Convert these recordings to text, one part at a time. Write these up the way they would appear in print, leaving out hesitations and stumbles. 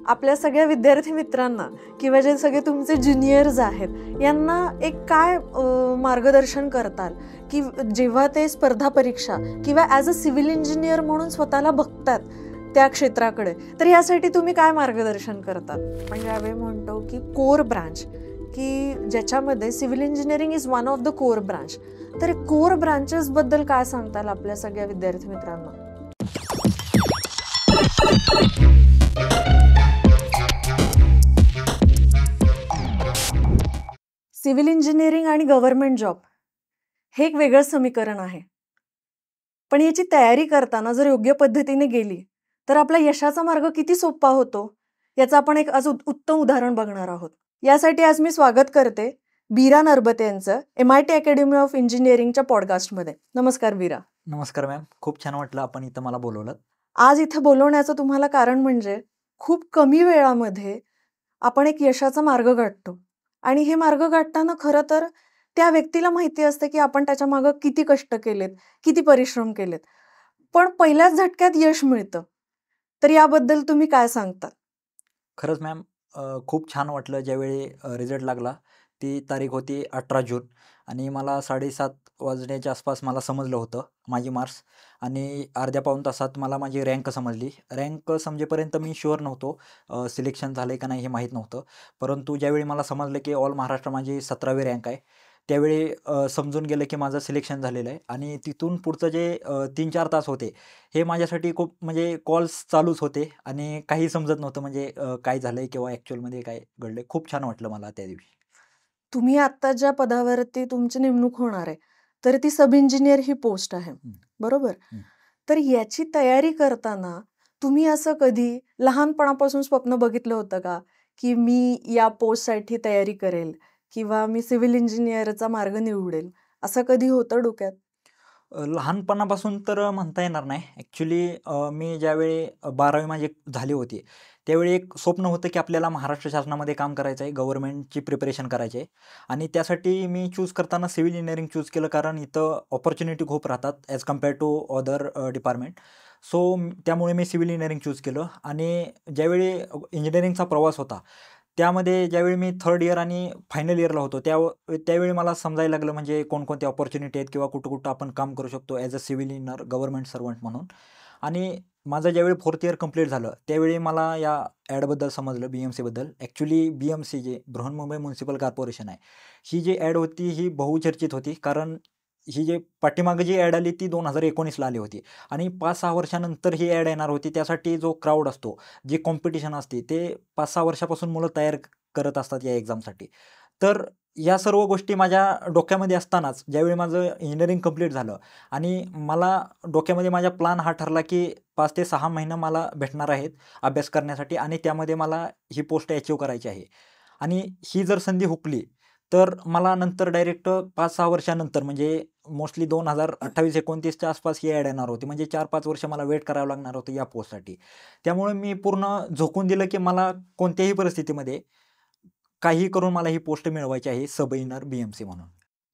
आपल्या सगळ्या विद्यार्थी मित्रांना किंवा जे सगळे तुमचे ज्युनियर्स आहेत यांना एक काय मार्गदर्शन करताल की जेव्हा ते स्पर्धा परीक्षा किंवा ॲज अ सिव्हिल इंजिनियर म्हणून स्वतःला बघतात त्या क्षेत्राकडे, तर यासाठी तुम्ही काय मार्गदर्शन करतात? आपण ज्यावेळी म्हणतो की कोर ब्रांच, की ज्याच्यामध्ये civil engineering is one of the core branch, तर कोर ब्रांचेस बद्दल काय सांगताल आपल्या सगळ्या विद्यार्थी मित्रांना? सिव्हिल इंजिनिअरिंग आणि गव्हर्नमेंट जॉब हे एक वेगळं समीकरण आहे, पण याची तयारी करताना जर योग्य पद्धतीने गेली तर आपला यशाचा मार्ग किती सोपा होतो याचं आपण एक आज उत्तम उदाहरण बघणार आहोत. यासाठी आज मी स्वागत करते बीरा नरबते यांचं MIT अकॅडमी ऑफ इंजिनिअरिंगच्या पॉडकास्टमध्ये. नमस्कार बीरा. नमस्कार मॅम, खूप छान वाटलं आपण इथं मला बोलवलं. आज इथं बोलवण्याचं तुम्हाला कारण म्हणजे खूप कमी वेळामध्ये आपण एक यशाचा मार्ग गाठतो आणि हे मार्ग गाठताना खरं तर त्या व्यक्तीला माहिती असते की आपण त्याच्या मागं किती कष्ट केलेत, किती परिश्रम केलेत, पण पहिल्याच झटक्यात यश मिळतं. तर याबद्दल तुम्ही काय सांगता? खरंच मॅम, खूप छान वाटलं ज्यावेळी रिझल्ट लागला. ती तारीख होती 18 जून आणि मला 7:30 वाजण्याच्या आसपास मला समजलं होतं माझी मार्क्स आणि अर्ध्या पाऊण तासात मला माझी रँक समजली. रँक समजेपर्यंत मी शुअर नव्हतो सिलेक्शन झालं आहे का नाही हे माहीत नव्हतं. परंतु ज्यावेळी मला समजलं की ऑल महाराष्ट्र माझी 17वी रँक आहे, त्यावेळी समजून गेलं की माझं सिलेक्शन झालेलं आहे. आणि तिथून पुढचं जे 3-4 तास होते हे माझ्यासाठी खूप म्हणजे कॉल्स चालूच होते आणि काही समजत नव्हतं म्हणजे काय झालं आहे किंवा ॲक्च्युअलमध्ये काय घडलं आहे. खूप छान वाटलं मला त्या दिवशी. तुम्ही आता ज्या पदावरती तुमची नेमणूक होणार आहे तर ती सब इंजिनियर ही पोस्ट आहे, बरोबर? तर याची तयारी करताना तुम्ही असं कधी लहानपणापासून स्वप्न बघितलं होतं का की मी या पोस्टसाठी तयारी करेल किंवा मी सिव्हिल इंजिनियरचा मार्ग निवडेल, असं कधी होतं डोक्यात? लहानपणापासून तर म्हणता येणार नाही. ॲक्च्युली मी ज्यावेळी 12वी माझी झाली होती त्यावेळी एक स्वप्न होतं की आपल्याला महाराष्ट्र शासनामध्ये काम करायचं आहे, गव्हर्नमेंटची प्रिपरेशन करायची आहे आणि त्यासाठी मी चूज करताना सिव्हिल इंजिनिअरिंग चूज केलं, कारण इथं ऑपॉर्च्युनिटी खूप राहतात as compare to other department. So त्यामुळे मी सिव्हिल इंजिनिअरिंग चूज केलं आणि ज्यावेळी इंजिनिअरिंगचा प्रवास होता त्यामध्ये ज्यावेळी मी 3rd इयर आणि फायनल इयरला होतो त्यावेळी मला समजायला लागलं म्हणजे कोणकोणत्या ऑपॉर्च्युनिटी आहेत किंवा कुठं कुठं आपण काम करू शकतो as a civil engineer government servant म्हणून. आणि माझं ज्यावेळी 4th इयर कंप्लीट झालं त्यावेळी मला या ॲडबद्दल समजलं, BMCबद्दल. ॲक्च्युली BMC जे बृहन्मुंबई म्युन्सिपल कॉर्पोरेशन आहे, ही जी ॲड होती ही बहुचर्चित होती, कारण ही जे पाठीमागं जी ॲड आली ती 2019ला आली होती आणि 5-6 वर्षानंतर ही ॲड येणार होती. त्यासाठी जो क्राऊड असतो, जी कॉम्पिटिशन असते, ते 5-6 वर्षापासून मुलं तयार करत असतात या एक्झामसाठी. तर या सर्व गोष्टी माझ्या डोक्यामध्ये असतानाच ज्यावेळी माझं इंजिनिअरिंग कंप्लीट झालं आणि मला डोक्यामध्ये माझा प्लॅन हा ठरला की 5 ते 6 महिने मला भेटणार आहेत अभ्यास करण्यासाठी आणि त्यामध्ये मला ही पोस्ट अचीव्ह करायची आहे. आणि ही जर संधी हुकली तर मला नंतर डायरेक्ट 5-6 वर्षानंतर म्हणजे मोस्टली 2028-29च्या आसपास ही ॲड येणार होती. म्हणजे 4-5 वर्ष मला वेट करावं लागणार होतं या पोस्टसाठी. त्यामुळे मी पूर्ण झोकून दिलं की मला कोणत्याही परिस्थितीमध्ये काही करून मला ही पोस्ट मिळवायची आहे, सब इंजिनियर BMC म्हणून.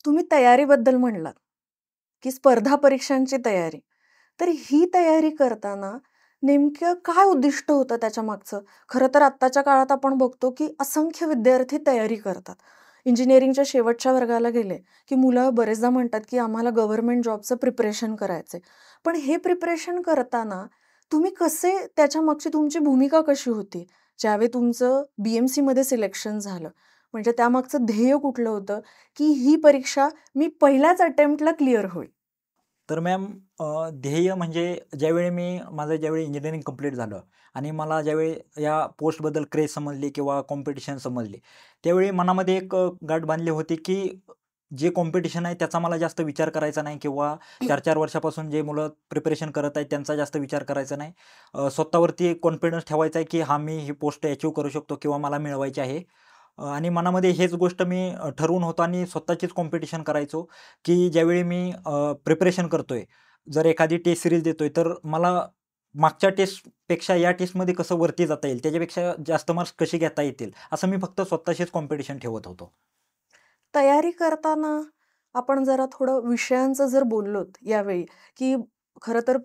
तुम्ही तयारीबद्दल म्हणलात की स्पर्धा परीक्षांची तयारी, तर ही तयारी करताना नेमकं काय उद्दिष्ट होतं त्याच्या मागचं? खरं तर आत्ताच्या काळात आपण बघतो की असंख्य विद्यार्थी तयारी करतात. इंजिनिअरिंगच्या शेवटच्या वर्गाला गेले की मुलं बरेचदा म्हणतात की आम्हाला गव्हर्नमेंट जॉबचं प्रिपरेशन करायचंय. पण हे प्रिपरेशन करताना तुम्ही कसे, त्याच्या मागची तुमची भूमिका कशी होती ज्यावेळी तुमचं BMC मध्ये सिलेक्शन झालं? म्हणजे त्यामागचं ध्येय कुठलं होतं की ही परीक्षा मी पहिल्याच अटेम्प्टला क्लिअर होईल? तर मॅम, ध्येय म्हणजे ज्यावेळी इंजिनिअरिंग कंप्लीट झालं आणि मला ज्यावेळी या पोस्टबद्दल क्रेज समजली किंवा कॉम्पिटिशन समजली, त्यावेळी मनामध्ये एक गाठ बांधली होती की जे कॉम्पिटिशन आहे त्याचा मला जास्त विचार करायचा नाही किंवा 4-4 वर्षापासून जे मुलं प्रिपरेशन करत आहेत त्यांचा जास्त विचार करायचा नाही. स्वतःवरती एक कॉन्फिडन्स ठेवायचा आहे की मी ही पोस्ट अचीव्ह करू शकतो किंवा मला मिळवायची आहे. आणि मनामध्ये हेच गोष्ट मी ठरवून होतो आणि स्वतःचीच कॉम्पिटिशन करायचो की ज्यावेळी मी प्रिपरेशन करतोय, जर एखादी टेस्ट सिरीज देतोय तर मला मागच्या टेस्टपेक्षा या टेस्टमध्ये कसं वरती जाता येईल, त्याच्यापेक्षा जास्त मार्क्स कसे घेता येतील, असं मी फक्त स्वतःशीच कॉम्पिटिशन ठेवत होतो. तयारी करताना आपण जरा थोडं विषयांचं जर बोललोत यावेळी की खरं तर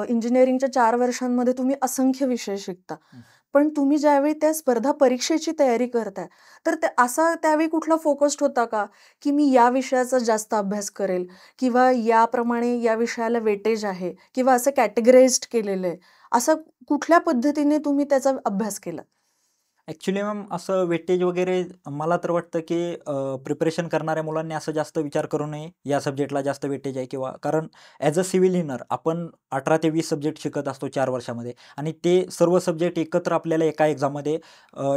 इंजिनिअरिंगच्या 4 वर्षांमध्ये तुम्ही असंख्य विषय शिकता, पण तुम्ही ज्यावेळी त्या स्पर्धा परीक्षेची तयारी करताय, तर असा त्यावेळी कुठला फोकस्ड होता का, की मी या विषयाचा जास्त अभ्यास करेल किंवा याप्रमाणे या विषयाला वेटेज आहे किंवा असं कॅटेगराइज्ड केलेलं आहे. असं कुठल्या पद्धतीने तुम्ही त्याचा अभ्यास केला? ॲक्च्युली मॅम असं वेटेज वगैरे मला तर वाटतं, की प्रिपरेशन करणाऱ्या मुलांनी असं जास्त विचार करू नये, या सब्जेक्टला जास्त वेटेज आहे किंवा कारण ॲज अ सिव्हिल इंजिनिअर आपण 18 ते 20 सब्जेक्ट शिकत असतो 4 वर्षामध्ये आणि ते सर्व सब्जेक्ट एकत्र आपल्याला एका एक्झाममध्ये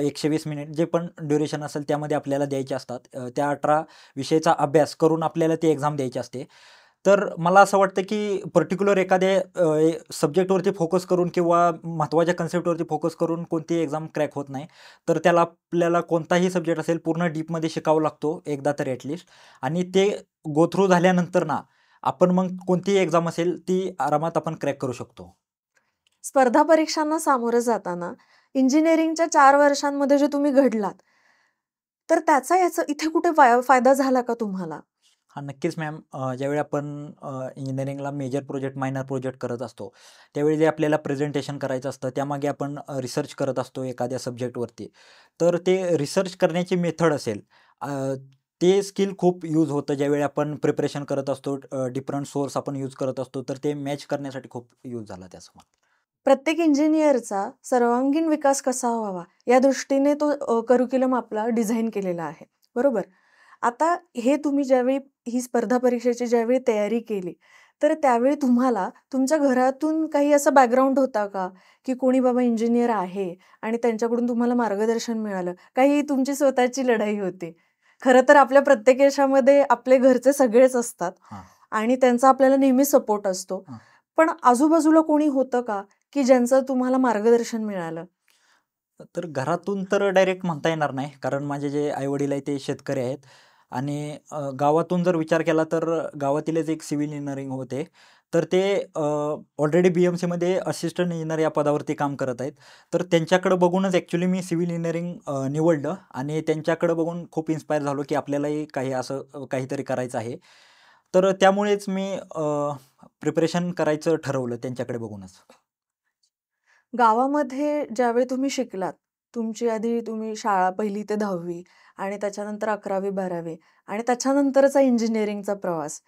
120 मिनिट जे पण ड्युरेशन असेल त्यामध्ये आपल्याला द्यायचे असतात. त्या 18 विषयाचा अभ्यास करून आपल्याला ती एक्झाम द्यायची असते. तर मला असं वाटतं, की पर्टिक्युलर एखाद्या सब्जेक्टवरती फोकस करून किंवा महत्त्वाच्या कन्सेप्टवरती फोकस करून कोणतीही एक्झाम क्रॅक होत नाही. तर त्याला आपल्याला कोणताही सब्जेक्ट असेल पूर्ण डीपमध्ये शिकावं लागतो एकदा तरी ॲटलीस्ट आणि ते गो थ्रू झाल्यानंतर ना, आपण मग कोणतीही एक्झाम असेल ती आरामात आपण क्रॅक करू शकतो. स्पर्धा परीक्षांना सामोरं जाताना इंजिनिअरिंगच्या 4 वर्षांमध्ये जे तुम्ही घडलात, तर त्याचा याचा इथे कुठे फायदा झाला का तुम्हाला? हां, नक्कीच मॅम. ज्यावेळी आपण इंजिनिअरिंगला मेजर प्रोजेक्ट, मायनर प्रोजेक्ट करत असतो, त्यावेळी जे आपल्याला प्रेझेंटेशन करायचं असतं, त्यामागे आपण रिसर्च करत असतो एखाद्या सब्जेक्टवरती. तर ते रिसर्च करण्याची मेथड असेल, अ, ते स्किल खूप यूज होतं ज्यावेळी आपण प्रिपरेशन करत असतो. डिफरंट सोर्स आपण यूज करत असतो, तर ते मॅच करण्यासाठी खूप यूज झाला त्याचा मला. प्रत्येक इंजिनिअरचा सर्वांगीण विकास कसा व्हावा या दृष्टीने तो करिक्युलम आपला डिझाइन केलेला आहे. बरोबर? आता हे तुम्ही ज्यावेळी ही स्पर्धा परीक्षेची ज्यावेळी तयारी केली, तर त्यावेळी तुम्हाला तुमच्या घरातून काही असा बॅकग्राऊंड होता का, की कोणी बाबा इंजिनिअर आहे आणि त्यांच्याकडून तुम्हाला मार्गदर्शन मिळालं? काही तुमची स्वतःची लढाई होती? खरं तर आपल्या प्रत्येक यशामध्ये आपले घरचे सगळेच असतात हां, आणि त्यांचा आपल्याला नेहमी सपोर्ट असतो. हां. पण आजूबाजूला कोणी होतं का, की ज्यांचं तुम्हाला मार्गदर्शन मिळालं? तर घरातून तर डायरेक्ट म्हणता येणार नाही, कारण माझे जे आई-वडील आहेत ते शेतकरी आहेत आणि गावातून जर विचार केला तर गावातीलच एक सिव्हिल इंजिनिअरिंग होते. तर ते ऑलरेडी बी-एम-सीमध्ये असिस्टंट इंजिनिअर या पदावरती काम करत आहेत. तर त्यांच्याकडे बघूनच ॲक्च्युली मी सिव्हिल इंजिनिअरिंग निवडलं आणि त्यांच्याकडे बघून खूप इन्स्पायर झालो, की आपल्यालाही काही असं काहीतरी करायचं आहे. तर त्यामुळेच मी प्रिपरेशन करायचं ठरवलं त्यांच्याकडे बघूनच. गावामध्ये ज्यावेळी तुम्ही शिकलात, तुमची आधी तुम्ही शाळा 1ली ते 10वी आणि त्याच्यानंतर 11वी 12वी आणि त्याच्यानंतरचा इंजिनिअरिंगचा प्रवास.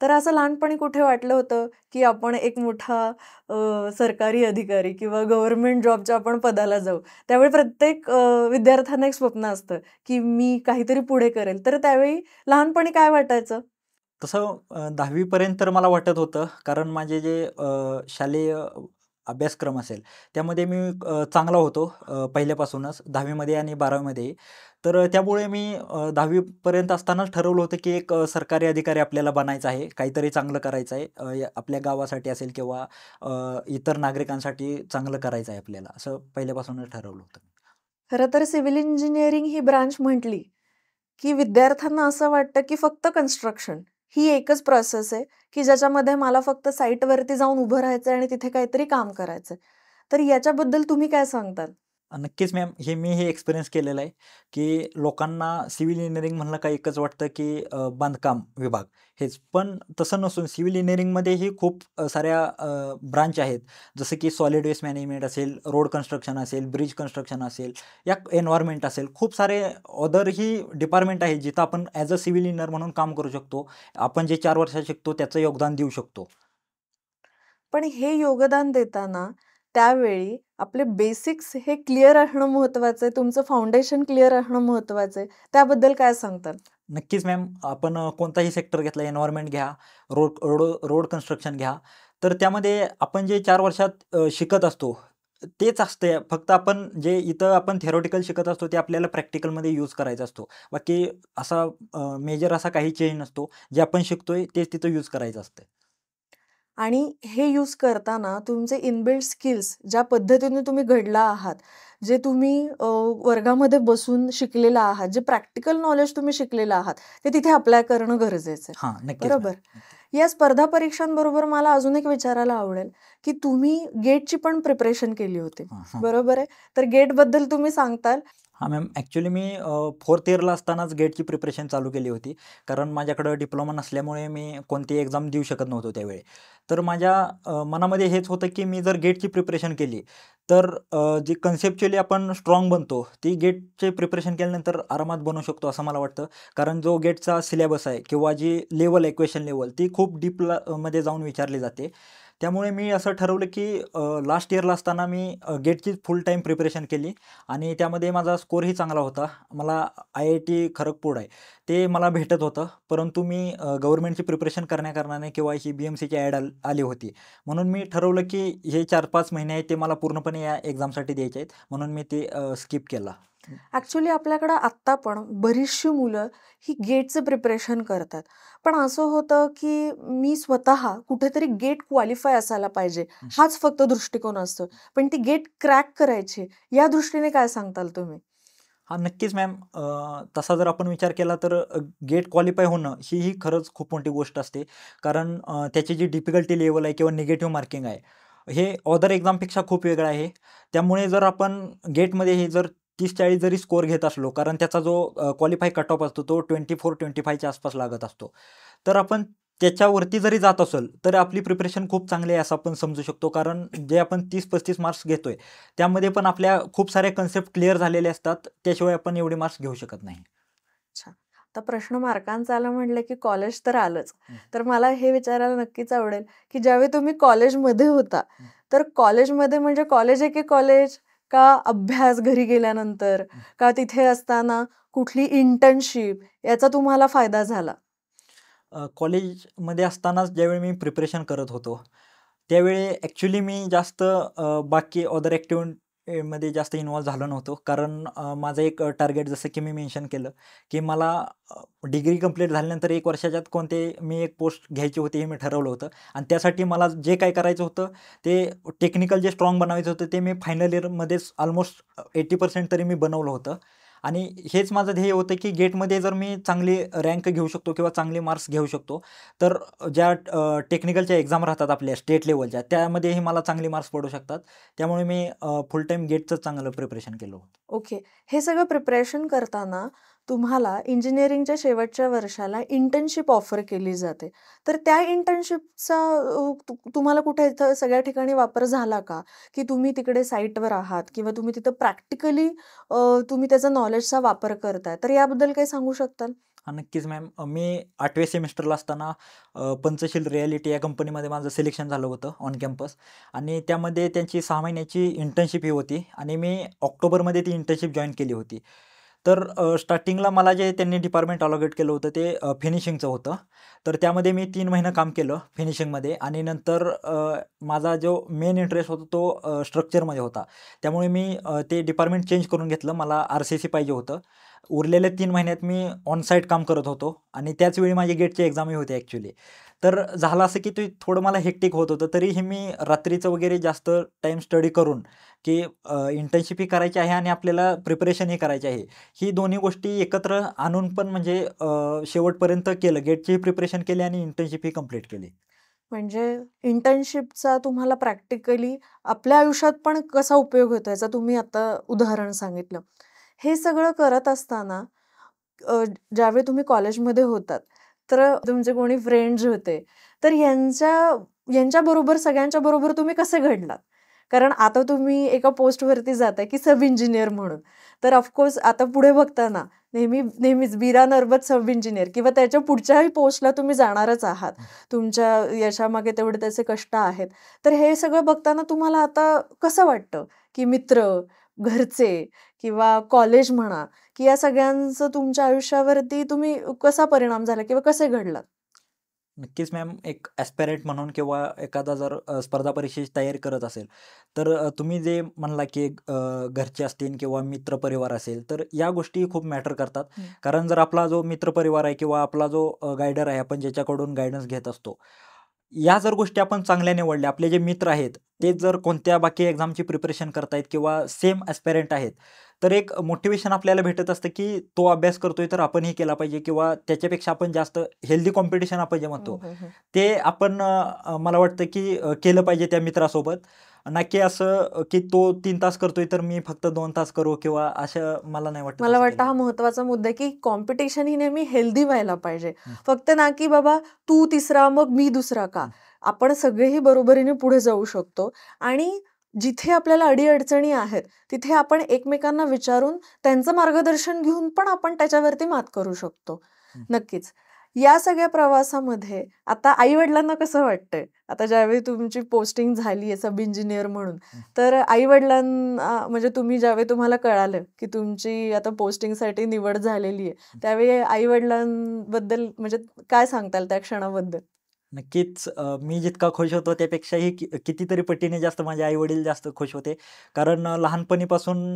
तर असं लहानपणी कुठे वाटलं होतं, की आपण एक मोठा सरकारी अधिकारी किंवा गव्हर्नमेंट जॉबच्या आपण पदाला जाऊ. त्यावेळी प्रत्येक विद्यार्थ्यांना एक स्वप्न असतं, की मी काहीतरी पुढे करेल. तर त्यावेळी लहानपणी काय वाटायचं? तसं 10वी पर्यंत तर मला वाटत होतं, कारण माझे जे शालेय अभ्यासक्रम असेल, त्यामध्ये मी चांगला होतो पहिल्यापासूनच 10वी मध्ये आणि 12वी मध्येही. तर त्यामुळे मी 10वी पर्यंत असतानाच ठरवलं होतं, की एक सरकारी अधिकारी आपल्याला बनायचं आहे, काहीतरी चांगलं करायचं आहे. आपल्या गावासाठी असेल किंवा इतर नागरिकांसाठी चांगलं करायचं आहे आपल्याला, असं पहिल्यापासूनच ठरवलं होतं. खरं तर सिव्हिल इंजिनिअरिंग ही ब्रांच म्हटली, की विद्यार्थ्यांना असं वाटतं, की फक्त कन्स्ट्रक्शन ही एकच प्रोसेस आहे, की ज्याच्यामध्ये मला फक्त साईटवरती जाऊन उभं राहायचंय आणि तिथे काहीतरी काम करायचंय. तर याच्याबद्दल तुम्ही काय सांगताल? नक्कीच मॅम. मी हे एक्सपिरियन्स केलेलं आहे, की लोकांना सिव्हिल इंजिनिअरिंग म्हणलं का एकच वाटतं, की बांधकाम विभाग हेच. पण तसं नसून सिव्हिल इंजिनिअरिंगमध्येही खूप साऱ्या ब्रांच आहेत. जसं की सॉलिड वेस्ट मॅनेजमेंट असेल, रोड कन्स्ट्रक्शन असेल, ब्रिज कन्स्ट्रक्शन असेल, या एन्व्हायर्नमेंट असेल. खूप सारे अदरही डिपार्टमेंट आहेत, जिथं आपण ॲज अ सिव्हिल इंजिनिअर म्हणून काम करू शकतो. आपण जे 4 वर्षात शिकतो त्याचं योगदान देऊ शकतो. पण हे योगदान देताना त्यावेळी आपले बेसिक्स हे क्लिअर असणं महत्वाचं आहे. तुमचं फाउंडेशन क्लिअर असणं महत्वाचं आहे. त्याबद्दल काय सांगताल? नक्कीच मॅम. आपण कोणताही सेक्टर घेतला, एन्व्हायर्नमेंट घ्या, रोड रोड रोड कन्स्ट्रक्शन घ्या, तर त्यामध्ये आपण जे 4 वर्षात शिकत असतो, तेच असते. फक्त आपण जे इथं आपण थिअरॉटिकल शिकत असतो, ते आपल्याला प्रॅक्टिकलमध्ये यूज करायचं असतो. बाकी असा मेजर असा काही चेंज नसतो. जे आपण शिकतोय तेच तिथं यूज करायचं असतं. आणि हे यूज करताना तुमचे इनबिल्ट स्किल्स ज्या पद्धतीने तुम्ही घडला आहात, जे तुम्ही वर्गामध्ये बसून शिकलेला आहात, जे प्रॅक्टिकल नॉलेज तुम्ही शिकलेला आहात, ते तिथे अप्लाय करणं गरजेचं आहे. हां, नक्कीच मॅम. बरोबर? नक्की. या स्पर्धा परीक्षांबरोबर मला अजून एक विचारायला आवडेल, की तुम्ही गेटची पण प्रिपरेशन केली होती. हां, हां. बरोबर आहे? तर गेटबद्दल तुम्ही सांगताल? हां मॅम, ॲक्च्युली मी 4th इयरला असतानाच गेटची प्रिपरेशन चालू केली होती. कारण माझ्याकडं डिप्लोमा नसल्यामुळे मी कोणतीही एक्झाम देऊ शकत नव्हतो त्यावेळी. तर माझ्या मनामध्ये हेच होतं की मी जर गेटची प्रिपरेशन केली, तर जी कन्सेप्च्युअली आपण स्ट्राँग बनतो, ती गेटची प्रिपरेशन केल्यानंतर आरामात बनवू शकतो असं मला वाटतं. कारण जो गेटचा सिलेबस आहे किंवा जी लेव्हल आहे, क्वेश्चन लेव्हल, ती खूप डीपला मध्ये जाऊन विचारली जाते. त्यामुळे मी असं ठरवलं की लास्ट इयरला असताना मी गेटची फुल टाईम प्रिपरेशन केली आणि त्यामध्ये माझा स्कोरही चांगला होता. मला IIT खरगपूर आहे, ते मला भेटत होतं. परंतु मी गव्हर्नमेंटची प्रिपरेशन करण्याकारणाने किंवा ही BMCची ॲड आली होती. म्हणून मी ठरवलं की हे 4-5 महिने आहेत ते मला पूर्णपणे या एक्झामसाठी द्यायचे आहेत. म्हणून मी ते स्किप केला. ॲक्च्युली आपल्याकडं आत्ता पण बरीचशी मुलं ही गेटचं प्रिपरेशन करतात. पण असं होतं, की मी स्वतः कुठेतरी गेट क्वालिफाय असायला पाहिजे, हाच फक्त दृष्टिकोन असतो. पण ती गेट क्रॅक करायची, या दृष्टीने काय सांगताल तुम्ही? हां, नक्कीच मॅम. तसा जर आपण विचार केला तर गेट क्वालिफाय होणं ही खरंच खूप मोठी गोष्ट असते. कारण त्याची जी डिफिकल्टी लेव्हल आहे किंवा निगेटिव्ह मार्किंग आहे, हे अदर एक्झामपेक्षा खूप वेगळं आहे. त्यामुळे जर आपण गेटमध्ये हे जर 30-40 जरी स्कोर घेत असलो, कारण त्याचा जो क्वालिफाय कट ऑफ असतो तो 24-25च्या आसपास लागत असतो. तर आपण त्याच्यावरती जरी जात असेल, तर आपली प्रिपरेशन खूप चांगली आहे असं आपण समजू शकतो. कारण जे आपण 30-35 मार्क्स घेतोय, त्यामध्ये पण आपल्या खूप साऱ्या कन्सेप्ट क्लिअर झालेले असतात. त्याशिवाय आपण एवढे मार्क्स घेऊ शकत नाही. अच्छा. आता प्रश्न मार्कांचा आला म्हटलं, की कॉलेज तर आलंच. तर मला हे विचारायला नक्कीच आवडेल, की ज्यावेळी तुम्ही कॉलेजमध्ये होता, तर कॉलेजमध्ये म्हणजे कॉलेज आहे की कॉलेज? का अभ्यास घरी गेल्यानंतर? का तिथे असताना कुठली इंटर्नशिप याचा तुम्हाला फायदा झाला? कॉलेजमध्ये असतानाच ज्यावेळी मी प्रिपरेशन करत होतो, त्यावेळी ॲक्च्युली मी जास्त बाकी अदर ॲक्टिव्हिटीमध्ये जास्त इन्व्हॉल्व झालो नव्हतो. कारण माझं एक टार्गेट जसं की मी मेन्शन केलं, की मला डिग्री कंप्लीट झाल्यानंतर 1 वर्षाच्यात मी एक पोस्ट घ्यायची होती हे मी ठरवलं होतं. आणि त्यासाठी मला जे काही करायचं होतं, ते टेक्निकल जे स्ट्राँग बनवायचं होतं, ते मी फायनल इयरमध्येच ऑलमोस्ट 80% तरी मी बनवलं होतं. आणि हेच माझं ध्येय होतं, की गेटमध्ये जर मी चांगली रँक घेऊ शकतो किंवा चांगले मार्क्स घेऊ शकतो, तर ज्या टेक्निकलच्या एक्झाम राहतात आपल्या स्टेट लेव्हलच्या, त्यामध्येही मला चांगले मार्क्स पडू शकतात. त्यामुळे मी फुल टाईम गेटचं चांगलं प्रिपरेशन केलं होतं. ओके. हे सगळं प्रिपरेशन करताना तुम्हाला इंजिनिअरिंगच्या शेवटच्या वर्षाला इंटर्नशिप ऑफर केली जाते. तर त्या इंटर्नशिपचा तुम्हाला कुठे इथं सगळ्या ठिकाणी वापर झाला का? की तुम्ही तिकडे साईटवर आहात किंवा तुम्ही तिथं प्रॅक्टिकली तुम्ही त्याचा नॉलेजचा वापर करताय. तर याबद्दल काही सांगू शकताल? हां, नक्कीच मॅम. मी 8व्या सेमिस्टरला असताना पंचशील रिॲलिटी या कंपनीमध्ये माझं सिलेक्शन झालं होतं ऑन कॅम्पस. आणि त्यामध्ये त्यांची 6 महिन्याची इंटर्नशिप ही होती आणि मी ऑक्टोबरमध्ये ती इंटर्नशिप जॉइन केली होती. तर स्टार्टिंगला मला जे त्यांनी डिपार्टमेंट अलोकेट केलं होतं ते फिनिशिंगचं होतं. तर त्यामध्ये मी 3 महिने काम केलं फिनिशिंगमध्ये आणि नंतर माझा जो मेन इंटरेस्ट होता तो स्ट्रक्चरमध्ये होता. त्यामुळे मी ते डिपार्टमेंट चेंज करून घेतलं. मला RCC पाहिजे होतं. उरलेल्या 3 महिन्यात मी ऑन साईट काम करत होतो आणि त्याच वेळी माझी गेटची एक्झामही होती ॲक्च्युली. तर झालं असं की ते थोडं मला हेक्टिक होत होतं. तरीही मी रात्रीचं वगैरे जास्त टाईम स्टडी करून, की इंटर्नशिपही करायची आहे आणि आपल्याला प्रिपरेशनही करायची आहे. ही दोन्ही गोष्टी एकत्र आणून पण म्हणजे शेवटपर्यंत केलं. गेटचीही प्रिपरेशन केली आणि इंटर्नशिपही कंप्लीट केली. म्हणजे इंटर्नशिपचा तुम्हाला प्रॅक्टिकली आपल्या आयुष्यात पण कसा उपयोग होतो याचं तुम्ही आता उदाहरण सांगितलं. हे सगळं करत असताना अ, ज्यावेळी तुम्ही कॉलेजमध्ये होतात, तर तुमचे कोणी फ्रेंड्स होते, तर यांच्याबरोबर सगळ्यांच्या बरोबर तुम्ही कसे घडलात? कारण आता तुम्ही एका पोस्टवरती जाताय, की सब इंजिनिअर म्हणून. तर ऑफकोर्स आता पुढे बघताना नेहमीच बीरा नरबत सब इंजिनिअर किंवा त्याच्या पुढच्याही पोस्टला तुम्ही जाणारच आहात. तुमच्या यशामागे तेवढे त्याचे कष्ट आहेत. तर हे सगळं बघताना तुम्हाला आता कसं वाटतं, की मित्र, घरचे किंवा कॉलेज म्हणा, की या सगळ्यांचं तुमच्या आयुष्यावरती तुम्ही कसा परिणाम झाला किंवा कसे घडलात? नक्कीच मॅम. एक ॲस्पायरंट म्हणून किंवा एखादा जर स्पर्धा परीक्षेची तयारी करत असेल, तर तुम्ही जे म्हणला की घरचे असतील किंवा मित्रपरिवार असेल, तर या गोष्टी खूप मॅटर करतात. कारण जर आपला जो मित्रपरिवार आहे किंवा आपला जो गायडर आहे, आपण ज्याच्याकडून गाईडन्स घेत असतो, या जर गोष्टी आपण चांगल्या निवडल्या, आपले जे मित्र आहेत, तेच जर कोणत्या बाकी एक्झामची प्रिपरेशन करतायत किंवा सेम ॲस्पायरंट आहेत, तर एक मोटिव्हेशन आपल्याला भेटत असतं, की तो अभ्यास करतोय तर आपणही केला पाहिजे किंवा त्याच्यापेक्षा आपण जास्त हेल्दी कॉम्पिटिशन आपण जे हं, म्हणतो, हं, हं. ते आपण मला वाटतं, की केलं पाहिजे त्या मित्रासोबत. ना की असं की तो 3 तास करतोय तर मी फक्त 2 तास करू किंवा असं मला नाही वाटत मला असं वाटतं केलं. हा महत्वाचा मुद्दा आहे की कॉम्पिटिशन ही नेहमी हेल्दी व्हायला पाहिजे. हं. फक्त ना की बाबा तू तिसरा मग मी दुसरा का? हं. आपण सगळेही बरोबरीने पुढे जाऊ शकतो आणि जिथे आपल्याला अडी-अडचणी आहेत, तिथे आपण एकमेकांना विचारून त्यांचं मार्गदर्शन घेऊन पण आपण त्याच्यावरती मात करू शकतो. हं. नक्कीच. या सगळ्या प्रवासामध्ये आता आई-वडिलांना कसं वाटतंय? आता ज्यावेळी तुमची पोस्टिंग झाली आहे सब इंजिनियर म्हणून, हं. तर आई-वडिलांना म्हणजे तुम्हाला तुम्हाला कळालं, की तुमची आता पोस्टिंगसाठी निवड झालेली आहे. त्यावेळी आई-वडिलांबद्दल म्हणजे काय सांगताल त्या क्षणाबद्दल? नक्कीच मी जितका खुश होतो त्यापेक्षाही कितीतरी पटीने जास्त माझे आई-वडील जास्त खुश होते. कारण लहानपणीपासून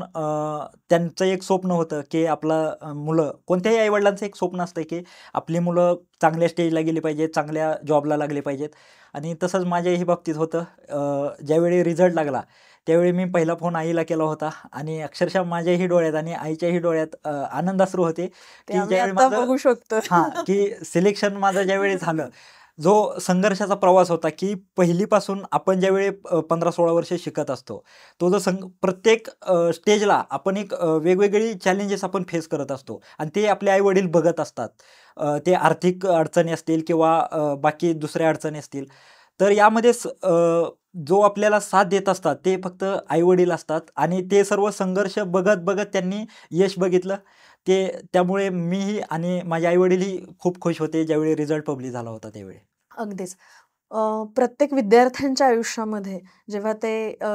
त्यांचं एक स्वप्न होतं, की मुलं कोणत्याही आई-वडिलांचं एक स्वप्न असतं, की आपली मुलं चांगल्या स्टेजला गेली पाहिजेत, चांगल्या जॉबला लागली पाहिजेत आणि तसंच माझ्याही बाबतीत होतं. ज्यावेळी रिझल्ट लागला, त्यावेळी मी पहिला फोन आईला केला होता आणि अक्षरशः माझ्याही डोळ्यात आणि आईच्याही डोळ्यात आनंदाश्रू होते, ते की आम्ही ज्यावेळी आता माझं बघू शकतो. की सिलेक्शन माझं ज्यावेळी झालं, जो संघर्षाचा प्रवास होता, की पहिलीपासून आपण ज्यावेळी 15-16 वर्षे शिकत असतो, तो जो प्रत्येक स्टेजला आपण एक वेगवेगळी चॅलेंजेस आपण फेस करत असतो आणि ते आपले आई-वडील बघत असतात. ते आर्थिक अडचणी असतील किंवा बाकी दुसऱ्या अडचणी असतील. तर यामध्ये जो आपल्याला साथ देत असतात, ते फक्त आई-वडील असतात आणि ते सर्व संघर्ष बघत-बघत त्यांनी यश बघितलं. त्यामुळे मीही आणि माझे आई-वडीलही खूप खुश होते, ज्यावेळी रिझल्ट पब्लिश झाला होता त्यावेळी. अगदीच. प्रत्येक विद्यार्थ्यांच्या आयुष्यामध्ये जेव्हा ते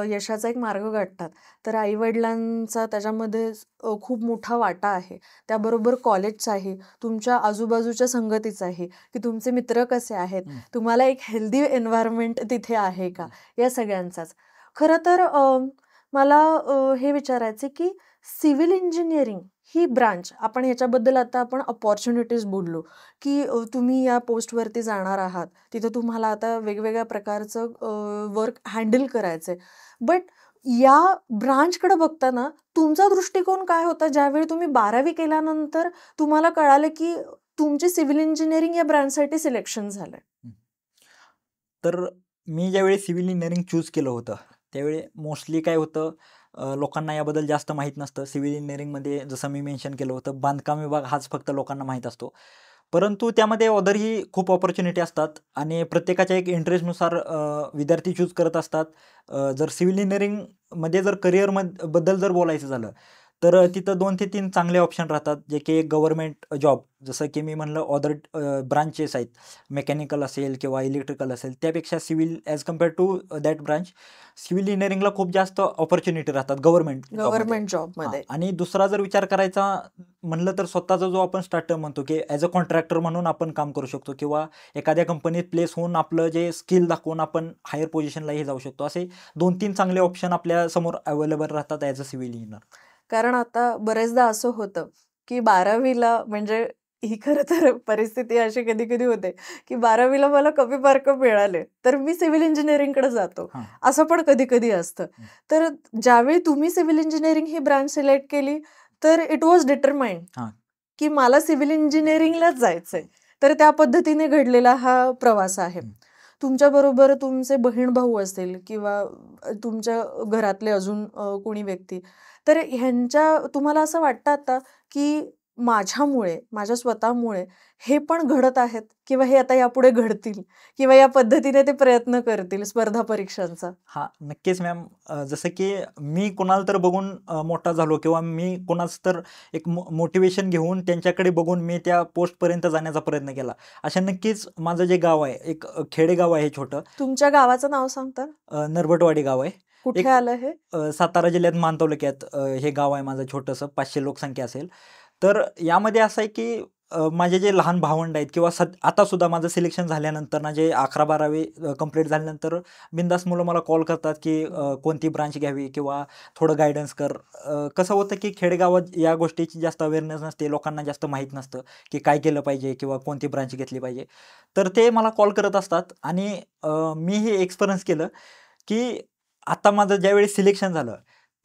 यशाचा एक मार्ग गाठतात, तर आई-वडिलांचा त्याच्यामध्ये खूप मोठा वाटा आहे. त्याबरोबर कॉलेजचाही, तुमच्या आजूबाजूच्या संगतीचाही, की तुमचे मित्र कसे आहेत, हं. तुम्हाला एक हेल्दी एन्व्हायर्नमेंट तिथे आहे का, हं. या सगळ्यांचाच. खरं तर मला हे विचारायचं की सिव्हिल इंजिनिअरिंग ही ब्रांच आपण ह्याच्याबद्दल आता आपण अपॉर्च्युनिटीज बोललो, की तुम्ही या पोस्टवरती जाणार आहात. तिथं तुम्हाला आता वेगवेगळ्या प्रकारचं वर्क हँडल करायचंय. बट या ब्रांचकडे बघताना तुमचा दृष्टिकोन काय होता ज्यावेळी तुम्ही 12वी केल्यानंतर तुम्हाला कळालं की तुमची सिव्हिल इंजिनिअरिंग या ब्रांचसाठी सिलेक्शन झालंय? हं. तर मी ज्यावेळी सिव्हिल इंजिनिअरिंग चूज केलं होतं, त्यावेळी मोस्टली काय होतं, लोकांना याबद्दल जास्त माहीत नसतं. सिव्हिल इंजिनिअरिंगमध्ये जसं मी मेन्शन केलं होतं, बांधकाम विभाग हाच फक्त लोकांना माहीत असतो. परंतु त्यामध्ये अदरही खूप अपॉर्च्युनिटी असतात आणि प्रत्येकाच्या एक इंटरेस्टनुसार विद्यार्थी चूज करत असतात. जर सिव्हिल इंजिनिअरिंगमध्ये जर बद्दल जर बोलायचं झालं, तर तिथं 2 ते 3 चांगले ऑप्शन राहतात, जे की एक गव्हर्नमेंट जॉब, जसं की मी म्हणलं अदर ब्रांचेस आहेत. मेकॅनिकल असेल किंवा इलेक्ट्रिकल असेल, त्यापेक्षा civil as compare to that branch, civil इंजिनिअरिंगला खूप जास्त अपॉर्च्युनिटी राहतात गव्हर्नमेंट जॉबमध्ये. गव्हर्नमेंट हां, जॉबमध्ये. आणि दुसरा जर विचार करायचा म्हणलं तर स्वतःचा जो आपण स्टार्टअप म्हणतो, की ॲज अ कॉन्ट्रॅक्टर म्हणून आपण काम करू शकतो किंवा एखाद्या कंपनीत प्लेस होऊन आपलं जे स्किल दाखवून आपण हायर पोझिशनलाही जाऊ शकतो. असे 2-3 चांगले ऑप्शन आपल्या समोर अवेलेबल राहतात ॲज अ सिव्हिल इंजिनिअर. कारण आता बरेचदा असं होतं, की 12वीला म्हणजे ही खरं तर परिस्थिती अशी कधी-कधी होते, की 12वीला मला कमी मार्क मिळाले, तर मी सिव्हिल इंजिनिअरिंगकडे जातो. हां. असं पण कधी-कधी असतं. हं. तर ज्यावेळी तुम्ही सिव्हिल इंजिनिअरिंग ही ब्रांच सिलेक्ट केली, तर इट वॉज डिटरमाइंड, हां. की मला सिव्हिल इंजिनिअरिंगलाच जायचंय. तर त्या पद्धतीने घडलेला हा प्रवास आहे. हं. तुमच्याबरोबर तुमचे बहीण-भाऊ असतील किंवा तुमच्या घरातले अजून कोणी व्यक्ती. तर ह्यांच्या तुम्हाला असं वाटतं आता, की माझ्यामुळे, माझ्या स्वतःमुळे हे पण घडत आहेत किंवा हे आता यापुढे घडतील किंवा या पद्धतीने ते प्रयत्न करतील स्पर्धा परीक्षांचा? हां, नक्कीच मॅम. जसं की मी कोणाला तर बघून मोठा झालो किंवा मी कोणाचं तर एक मोटिव्हेशन घेऊन त्यांच्याकडे बघून मी त्या पोस्टपर्यंत जाण्याचा प्रयत्न केला. अशा नक्कीच माझं जे गाव आहे, एक खेडेगाव आहे छोटं, तुमच्या गावाचं नाव सांगता? नरबटवाडी गाव आहे. कुठे एक आलं हे? सातारा जिल्ह्यात मान तालुक्यात हे गाव आहे माझं छोटंसं, 500 लोकसंख्या असेल. तर यामध्ये असं आहे की माझे जे लहान भावंड आहेत किंवा आतासुद्धा माझं सिलेक्शन झाल्यानंतर ना, जे 11-12वी कंप्लीट झाल्यानंतर बिनधास्त मुलं मला कॉल करतात की कोणती ब्रांच घ्यावी किंवा थोडं गाईडन्स कर. कसं होतं की खेडेगावात या गोष्टीची जास्त अवेअरनेस नसते, लोकांना जास्त माहीत नसतं की काय केलं पाहिजे किंवा कोणती ब्रांच घेतली पाहिजे. तर ते मला कॉल करत असतात आणि मी हे एक्सपिरियन्स केलं की आता माझं ज्यावेळी सिलेक्शन झालं,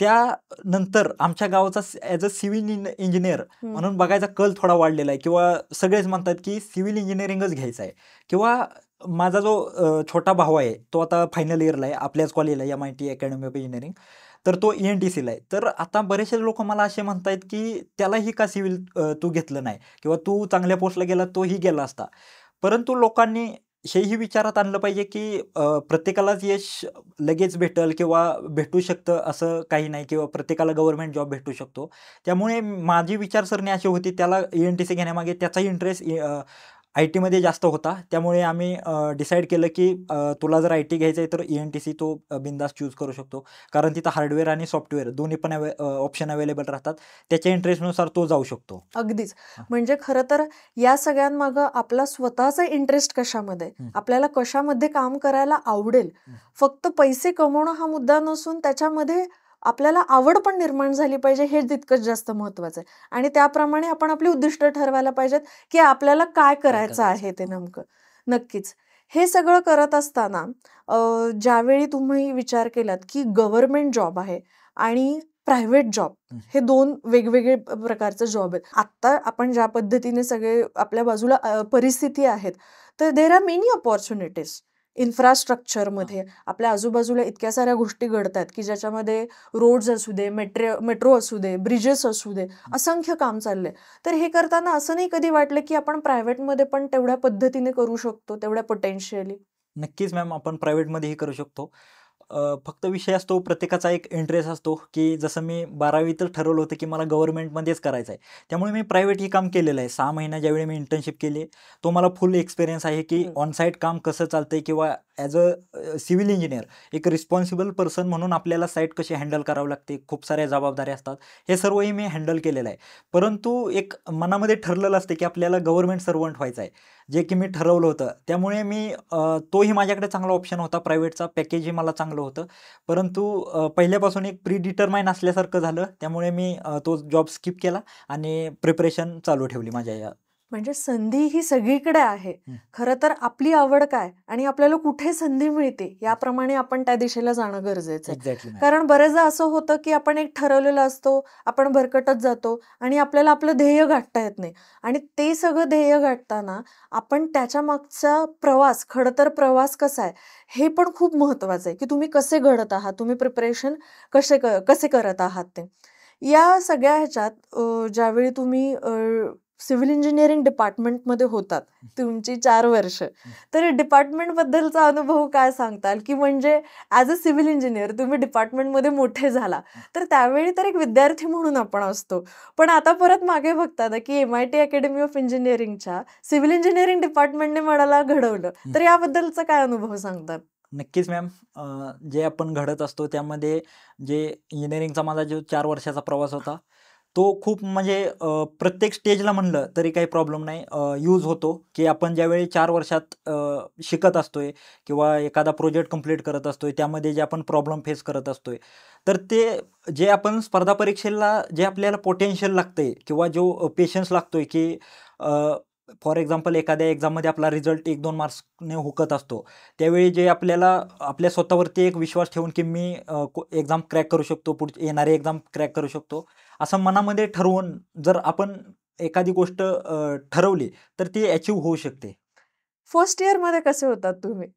त्यानंतर आमच्या गावाचा ॲज अ सिव्हिल इंजिनिअर हं, म्हणून बघायचा कल थोडा वाढलेला आहे किंवा सगळेच म्हणतात की सिव्हिल इंजिनिअरिंगच घ्यायचं आहे किंवा माझा जो छोटा भाऊ आहे तो आता फायनल इयरला आहे आपल्याच कॉलेजला MIT अकॅडमी ऑफ इंजिनिअरिंग. तर तो ENTCला आहे. तर आता बरेचसे लोक मला असे म्हणतायत की त्यालाही का सिव्हिल तू घेतलं नाही किंवा तू चांगल्या पोस्टला गेला तोही गेला असता. परंतु लोकांनी हेही विचारात आणलं पाहिजे की प्रत्येकालाच यश लगेच भेटल किंवा भेटू शकतं असं काही नाही किंवा प्रत्येकाला गव्हर्नमेंट जॉब भेटू शकतो. त्यामुळे माझी विचारसरणी अशी होती त्याला ENTC घेण्यामागे त्याचाही इंटरेस्ट IT मध्ये जास्त होता. त्यामुळे आम्ही डिसाईड केलं की तुला जर IT घ्यायचं आहे तर ENTC तो बिंदास चूज करू शकतो. कारण तिथं हार्डवेअर आणि सॉफ्टवेअर दोन्ही पण ऑप्शन अवेलेबल राहतात. त्याच्या इंटरेस्टनुसार तो जाऊ शकतो. अगदीच. हां. म्हणजे खरं तर या सगळ्यांमागं आपला स्वतःचा इंटरेस्ट कशामध्ये, आपल्याला कशामध्ये काम करायला आवडेल, फक्त पैसे कमवणं हा मुद्दा नसून त्याच्यामध्ये आपल्याला आवड पण निर्माण झाली पाहिजे हे तितकंच जास्त महत्वाचं आहे. आणि त्याप्रमाणे आपण आपली उद्दिष्ट ठरवायला पाहिजेत की आपल्याला काय करायचं आहे ते नेमकं. नक्कीच. हे सगळं करत असताना ज्यावेळी तुम्ही विचार केलात की गव्हर्नमेंट जॉब आहे आणि प्रायव्हेट जॉब हे 2 वेगवेगळे प्रकारचे जॉब आहेत. आत्ता आपण ज्या पद्धतीने सगळे आपल्या बाजूला परिस्थिती आहेत, तर देअर आर मेनी अपॉर्च्युनिटीज इन्फ्रास्ट्रक्चरमध्ये. आपल्या आजूबाजूला इतक्या साऱ्या गोष्टी घडतात की ज्याच्यामध्ये रोड्स असू दे, मेट्रो असू दे, ब्रिजेस असू दे, असंख्य काम चाललंय. तर हे करताना असं नाही कधी वाटलं की आपण प्रायव्हेटमध्ये पण तेवढ्या पद्धतीने करू शकतो, तेवढ्या पोटेन्शियली? नक्कीच मॅम आपण प्रायव्हेटमध्येही करू शकतो. फक्त विषय असतो प्रत्येकाचा एक इंटरेस्ट असतो की जसं मी 12वीतच ठरवलं होतं की मला गव्हर्नमेंटमध्येच करायचं आहे. त्यामुळे मी प्रायव्हेट ही काम केलेलं आहे. 6 महिना ज्यावेळी मी इंटर्नशिप केली तो मला फुल एक्सपिरियन्स आहे की ऑन साईट काम कसं चालतंय किंवा ॲज अ सिव्हिल इंजिनियर एक रिस्पॉन्सिबल पर्सन म्हणून आपल्याला साईट कशी हँडल करावं लागते, खूप साऱ्या जबाबदाऱ्या असतात. हे सर्वही मी हँडल केलेलं आहे. परंतु एक मनामध्ये ठरलेलं असते की आपल्याला गव्हर्नमेंट सर्वंट व्हायचं आहे, जे की मी ठरवलं होतं. त्यामुळे मी तोही माझ्याकडे चांगला ऑप्शन होता. प्रायव्हेटचा पॅकेजही मला चांगलं होतं. परंतु पहिल्यापासून एक प्री डिटरमाइन असल्यासारखं झालं. त्यामुळे मी तो जॉब स्किप केला आणि प्रिपरेशन चालू ठेवली माझ्या या. म्हणजे संधी ही सगळीकडे आहे. खरं तर आपली आवड काय आणि आपल्याला कुठे संधी मिळते याप्रमाणे आपण त्या दिशेला जाणं गरजेचं आहे. Exactly ma'am. कारण बरेचदा असं होतं की आपण एक ठरवलेलं असतो, आपण भरकटत जातो आणि आपल्याला आपलं ध्येय गाठता येत नाही. आणि ते सगळं ध्येय गाठताना आपण त्याच्या मागचा प्रवास, खडतर प्रवास कसा आहे हे पण खूप महत्वाचं आहे की तुम्ही कसे घडत आहात, तुम्ही प्रिपरेशन कसे करत आहात ते. या सगळ्या ह्याच्यात ज्यावेळी तुम्ही सिव्हिल इंजिनिअरिंग डिपार्टमेंटमध्ये होतात, तुमची 4 वर्ष, तर डिपार्टमेंटबद्दलचा अनुभव काय सांगताल? की म्हणजे ॲज अ सिव्हिल इंजिनियर तुम्ही डिपार्टमेंटमध्ये मोठे झाला, तर त्यावेळी तर एक विद्यार्थी म्हणून आपण असतो. पण आता परत मागे बघता ना की MIT अकॅडमी ऑफ इंजिनिअरिंगच्या सिव्हिल इंजिनिअरिंग डिपार्टमेंटने मला घडवलं. तर याबद्दलचा काय अनुभव सांगतात? नक्कीच मॅम. जे आपण घडत असतो त्यामध्ये जे इंजिनिअरिंगचा माझा जो 4 वर्षाचा प्रवास होता तो खूप म्हणजे प्रत्येक स्टेजला म्हणलं तरी काही प्रॉब्लेम नाही यूज होतो की आपण ज्यावेळी 4 वर्षात शिकत असतोय किंवा एखादा प्रोजेक्ट कंप्लीट करत असतोय त्यामध्ये जे आपण प्रॉब्लेम फेस करत असतोय तर ते जे आपण स्पर्धा परीक्षेला जे आपल्याला पोटेन्शियल लागतंय किंवा जो पेशन्स लागतोय की फॉर एक्झाम्पल एखाद्या एक्झाममध्ये आपला रिझल्ट 1-2 मार्क्सने हुकत असतो त्यावेळी जे आपल्याला आपल्या स्वतःवरती एक विश्वास ठेवून की मी एक्झाम क्रॅक करू शकतो, पुढची येणारी एक्झाम क्रॅक करू शकतो असं मनामध्ये ठरवून जर आपण एखादी गोष्ट ठरवली तर ती अचीव्ह होऊ शकते. फर्स्ट इयरमध्ये कसे होतात तुम्ही?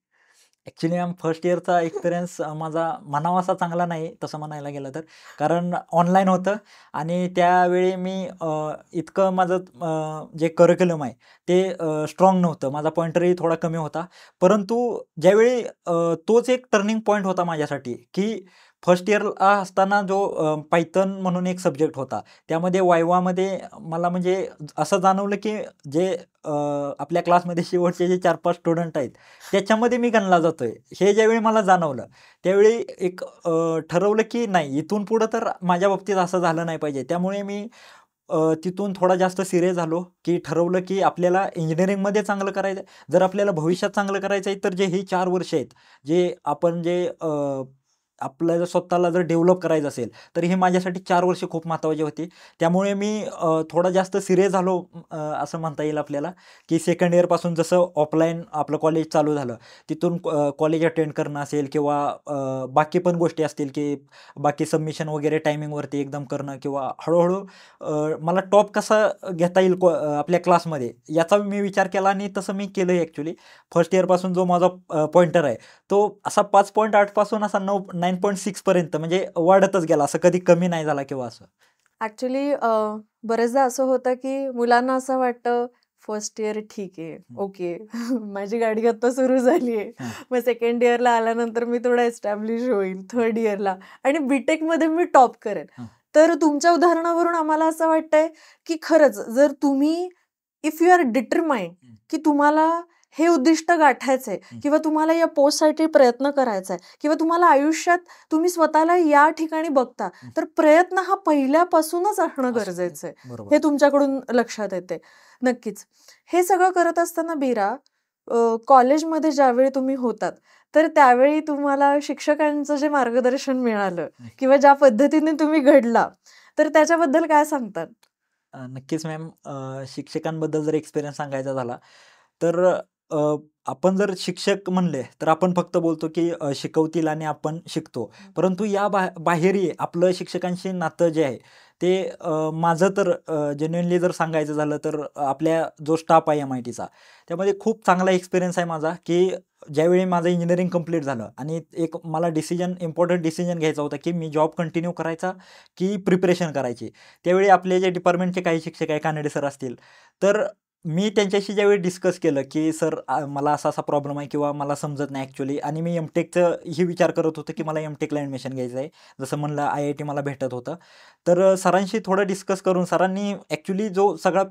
ॲक्च्युली मॅम फर्स्ट इयरचा एक्सपिरियन्स माझा म्हणावा असा चांगला नाही तसं म्हणायला गेलं तर. कारण ऑनलाईन होतं आणि त्यावेळी मी इतकं माझं जे करिक्युलम आहे ते स्ट्राँग नव्हतं. माझा पॉइंटरही थोडा कमी होता. परंतु ज्यावेळी तोच एक टर्निंग पॉईंट होता माझ्यासाठी की फर्स्ट इयरला असताना जो पायथन म्हणून एक सब्जेक्ट होता. त्यामध्ये वायवामध्ये मला म्हणजे असं जाणवलं की जे आपल्या क्लासमध्ये शेवटचे जे 4-5 स्टुडंट आहेत त्याच्यामध्ये मी गणला जातोय. हे ज्यावेळी मला जाणवलं त्यावेळी एक ठरवलं की नाही इथून पुढं तर माझ्या बाबतीत असं झालं नाही पाहिजे. त्यामुळे मी तिथून थोडा जास्त सिरियस झालो की ठरवलं की आपल्याला इंजिनिअरिंगमध्ये चांगलं करायचं आहे. जर आपल्याला भविष्यात चांगलं करायचं आहे तर जे ही 4 वर्ष आहेत जे आपण जे आपल्याला जर स्वतःला जर डेव्हलप करायचं असेल तर हे माझ्यासाठी 4 वर्ष खूप महत्त्वाची होती. त्यामुळे मी थोडा जास्त सिरियस झालो असं म्हणता येईल आपल्याला, की सेकंड इयरपासून जसं ऑफलाईन आपलं कॉलेज चालू झालं, तिथून कॉलेज अटेंड करणं असेल किंवा बाकी पण गोष्टी असतील, की बाकी सबमिशन वगैरे टायमिंगवरती एकदम करणं किंवा हळूहळू मला टॉप कसा घेता येईल आपल्या क्लासमध्ये याचा मी विचार केला आणि तसं मी केलं ॲक्च्युली. फर्स्ट इयरपासून जो माझा पॉइंटर आहे तो असा 5.8 पासून असा 9.6 पर्यंत म्हणजे वाढतच गेला, असं कधी कमी नाही झाला किंवा असं. ऍक्च्युली बरेचदा असं होतं की मुलांना असं वाटतं फर्स्ट इयर ठीक आहे, ओके. माझी गाडी आता सुरू झाली आहे. मग सेकंड इयरला आल्यानंतर मी थोडा एस्टॅब्लिश होईल, थर्ड इयरला आणि बीटेक मध्ये मी टॉप करेन. तर तुमच्या उदाहरणावरून आम्हाला असं वाटतंय की खरंच जर तुम्ही इफ यू आर डिटरमाइंड की तुम्हाला हे उद्दिष्ट गाठायचंय किंवा तुम्हाला या पोस्टसाठी प्रयत्न करायचा आहे किंवा तुम्हाला आयुष्यात तुम्ही स्वतःला या ठिकाणी बघता, तर प्रयत्न हा पहिल्यापासूनच असणं गरजेचं आहे, हे तुमच्याकडून लक्षात येते. नक्कीच. हे सगळं करत असताना बीरा, कॉलेजमध्ये ज्यावेळी तुम्ही होतात तर त्यावेळी तुम्हाला शिक्षकांचं जे मार्गदर्शन मिळालं किंवा ज्या पद्धतीने तुम्ही घडला, तर त्याच्याबद्दल काय सांगतात? नक्कीच मॅम. शिक्षकांबद्दल जर एक्सपिरियन्स सांगायचा झाला तर आपण जर शिक्षक म्हणले तर आपण फक्त बोलतो की शिकवतील आणि आपण शिकतो. परंतु या बाहेरही आपलं शिक्षकांशी नातं जे आहे ते माझं तर जेन्युइनली जर सांगायचं झालं तर आपल्या जो स्टाफ आहे MITचा त्यामध्ये खूप चांगला एक्सपिरियन्स आहे माझा, की ज्यावेळी माझं इंजिनिअरिंग कंप्लीट झालं आणि एक मला इम्पॉर्टंट डिसिजन घ्यायचा होता की मी जॉब कंटिन्यू करायचा की प्रिपरेशन करायची. त्यावेळी आपले जे डिपार्टमेंटचे काही शिक्षक आहे, कानडे सर असतील, तर मी त्यांच्याशी ज्यावेळी डिस्कस केलं की सर मला असा प्रॉब्लेम आहे किंवा मला समजत नाही ॲक्च्युली आणि मी एमटेकचं ही विचार करत होतो की मला एमटेकला ॲडमिशन घ्यायचं आहे. जसं म्हणलं IIT मला भेटत होतं. तर सरांशी थोडं डिस्कस करून सरांनी ॲक्च्युली जो सगळा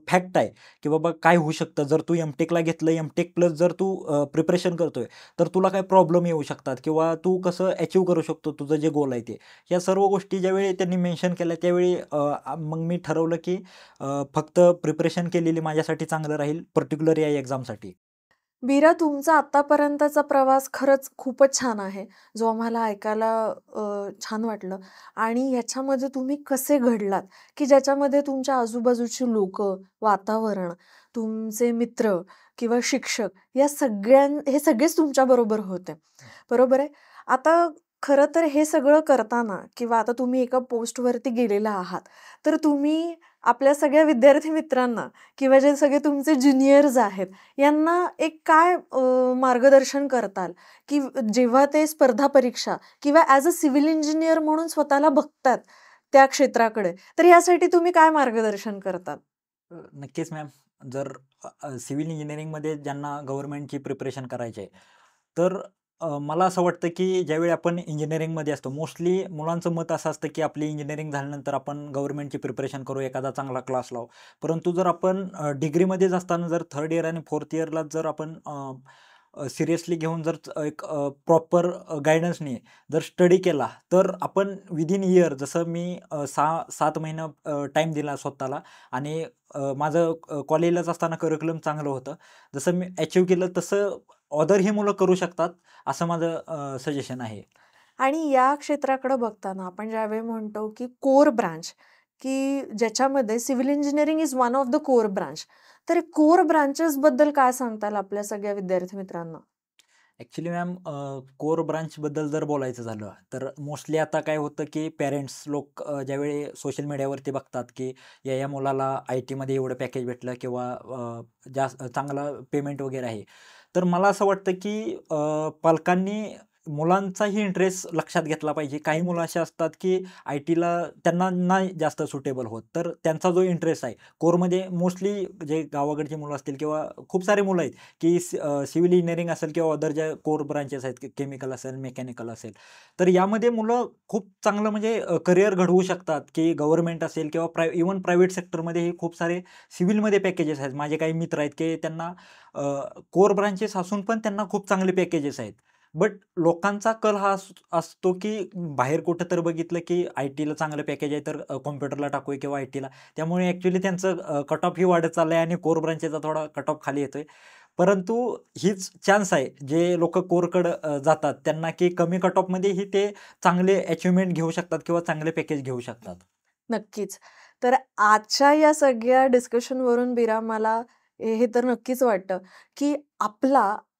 फॅक्ट आहे की बाबा काय होऊ शकतं जर तू एमटेकला घेतलं, एमटेक प्लस जर तू प्रिपरेशन करतोय तर तुला काय प्रॉब्लेम येऊ शकतात किंवा तू कसं अचीव करू शकतो तुझं जे गोल आहे ते. या सर्व गोष्टी ज्यावेळी त्यांनी मेन्शन केल्या त्यावेळी मग मी ठरवलं की फक्त प्रिपरेशन केलेली माझ्यासाठी चांगलं राहील, पर्टिक्युलर या एक्झामसाठी. बीरा, तुमचा आतापर्यंतचा प्रवास खरंच खूपच छान आहे, जो आम्हाला ऐकायला छान वाटलं. आणि ह्याच्यामध्ये तुम्ही कसे घडलात, की ज्याच्यामध्ये तुमच्या आजूबाजूची लोक, वातावरण, तुमचे मित्र किंवा शिक्षक या हे सगळेच तुमच्या बरोबर होते, बरोबर आहे. आता खरं तर हे सगळं करताना किंवा आता तुम्ही एका पोस्टवरती गेलेला आहात, तर तुम्ही आपल्या सगळ्या विद्यार्थी मित्रांना किंवा जे सगळे तुमचे ज्युनियर्स आहेत यांना एक काय मार्गदर्शन करताल, की जेव्हा ते स्पर्धा परीक्षा किंवा ॲज अ सिव्हिल इंजिनियर म्हणून स्वतःला बघतात त्या क्षेत्राकडे, तर यासाठी तुम्ही काय मार्गदर्शन करतात? नक्कीच मॅम. जर सिव्हिल इंजिनिअरिंगमध्ये ज्यांना गव्हर्नमेंटची प्रिपरेशन करायची आहे, तर मला असं वाटतं की ज्यावेळी आपण इंजिनिअरिंगमध्ये असतो, मोस्टली मुलांचं मत असं असतं की आपली इंजिनिअरिंग झाल्यानंतर आपण गव्हर्नमेंटची प्रिपरेशन करू, एखादा चांगला क्लास लावू. परंतु जर आपण डिग्रीमध्येच असताना जर थर्ड इयर आणि फोर्थ इयरला जर आपण सिरियसली घेऊन जर एक प्रॉपर गायडन्सने जर स्टडी केला, तर आपण विदिन इयर जसं मी 6-7 महिना टाईम दिला स्वतःला आणि माझं कॉलेजलाच असताना करिक्युलम चांगलं होतं. जसं मी अचीव्ह केलं तसं अदरही मुलं करू शकतात, असं माझं सजेशन आहे. आणि या क्षेत्राकडे बघताना आपण ज्यावेळी म्हणतो की कोर ब्रांच, की ज्याच्यामध्ये civil engineering is one of the core branch, तर कोर ब्रांचेस बद्दल काय सांगताल आपल्या सगळ्या विद्यार्थी मित्रांना? ॲक्च्युली मॅम, कोर ब्रांचबद्दल जर बोलायचं झालं, तर मोस्टली आता काय होतं की पेरेंट्स लोक ज्यावेळी सोशल मीडियावरती बघतात की या मुलाला IT मध्ये एवढं पॅकेज भेटलं किंवा जास्त चांगला पेमेंट वगैरे आहे. तर मला असं वाटतं की पालकांनी मुलांचाही इंटरेस्ट लक्षात घेतला पाहिजे. काही मुलं अशी असतात की IT ला त्यांना नाही जास्त सुटेबल होत. तर त्यांचा जो इंटरेस्ट आहे कोरमध्ये, मोस्टली जे गावाकडची मुलं असतील किंवा खूप सारे मुलं आहेत की सिव्हिल इंजिनिअरिंग असेल किंवा अदर ज्या कोर ब्रांचेस आहेत, केमिकल असेल, मेकॅनिकल असेल, तर यामध्ये मुलं खूप चांगलं म्हणजे करिअर घडवू शकतात की गव्हर्नमेंट असेल किंवा इव्हन प्रायव्हेट सेक्टरमध्येही खूप सारे सिव्हिलमध्ये पॅकेजेस आहेत. माझे काही मित्र आहेत की त्यांना कोर ब्रांचेस असून पण त्यांना खूप चांगले पॅकेजेस आहेत. बट लोकांचा कल हा असतो की बाहेर कुठं तर बघितलं की IT ला चांगलं पॅकेज आहे, तर कॉम्प्युटरला टाकूया किंवा IT ला. त्यामुळे ॲक्च्युली त्यांचं कट ऑफ ही वाढत चाललं आहे आणि कोर ब्रांचेसचा थोडा कट ऑफ खाली येतोय. परंतु हीच चान्स आहे जे लोक कोरकडं जातात त्यांना, की कमी कट ऑफमध्येही ते चांगले अचिव्हमेंट घेऊ शकतात किंवा चांगले पॅकेज घेऊ शकतात. नक्कीच. तर आजच्या या सगळ्या डिस्कशनवरून बिरा मला हे तर नक्कीच वाटतं, की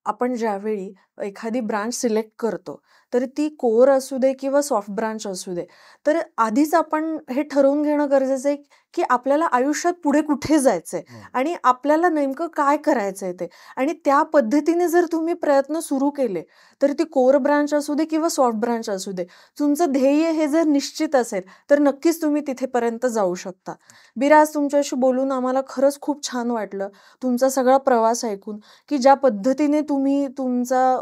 आपण ज्यावेळी एखादी ब्रांच सिलेक्ट करतो, तर ती कोर असू दे किंवा सॉफ्ट ब्रांच असू दे, तर आधीच आपण हे ठरवून घेणं गरजेचं आहे, की आपल्याला आयुष्यात पुढे कुठे जायचंय आणि आपल्याला नेमकं काय करायचंय ते. आणि त्या पद्धतीने जर तुम्ही प्रयत्न सुरू केले, तर ती कोर ब्रांच असू दे किंवा सॉफ्ट ब्रांच असू दे, तुमचं ध्येय हे जर निश्चित असेल, तर नक्कीच तुम्ही तिथेपर्यंत जाऊ शकता. बिरा, आज तुमच्याशी बोलून आम्हाला खरंच खूप छान वाटलं. तुमचा सगळा प्रवास ऐकून, की ज्या पद्धतीने तुम्ही तुमचा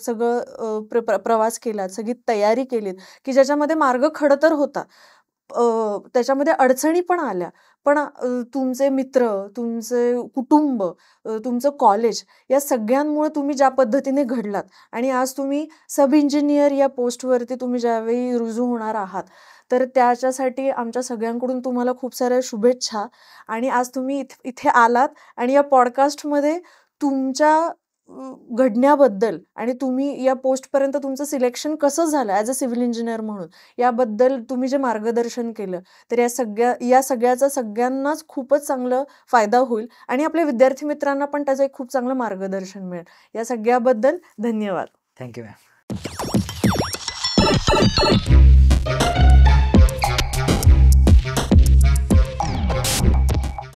सगळं प्रवास केलात, सगळी तयारी केलीत, की ज्याच्यामध्ये मार्ग खडं तर होता. त्याच्यामध्ये अडचणी पण आल्या. पण तुमचे मित्र, तुमचे कुटुंब, तुमचं कॉलेज या सगळ्यांमुळे तुम्ही ज्या पद्धतीने घडलात आणि आज तुम्ही सब इंजिनियर या पोस्टवरती तुम्ही ज्यावेळी रुजू होणार आहात, तर त्याच्यासाठी आमच्या सगळ्यांकडून तुम्हाला खूप साऱ्या शुभेच्छा. आणि आज तुम्ही इथे आलात आणि या पॉडकास्टमध्ये तुमच्या घडण्याबद्दल आणि तुम्ही या पोस्टपर्यंत तुमचं सिलेक्शन कसं झालं ॲज अ सिव्हिल इंजिनियर म्हणून, याबद्दल तुम्ही जे मार्गदर्शन केलं, तर या सगळ्याचा सगळ्यांनाच खूपच चांगलं फायदा होईल आणि आपल्या विद्यार्थी मित्रांना पण त्याचं एक खूप चांगलं मार्गदर्शन मिळेल. या सगळ्याबद्दल धन्यवाद. Thank you ma'am.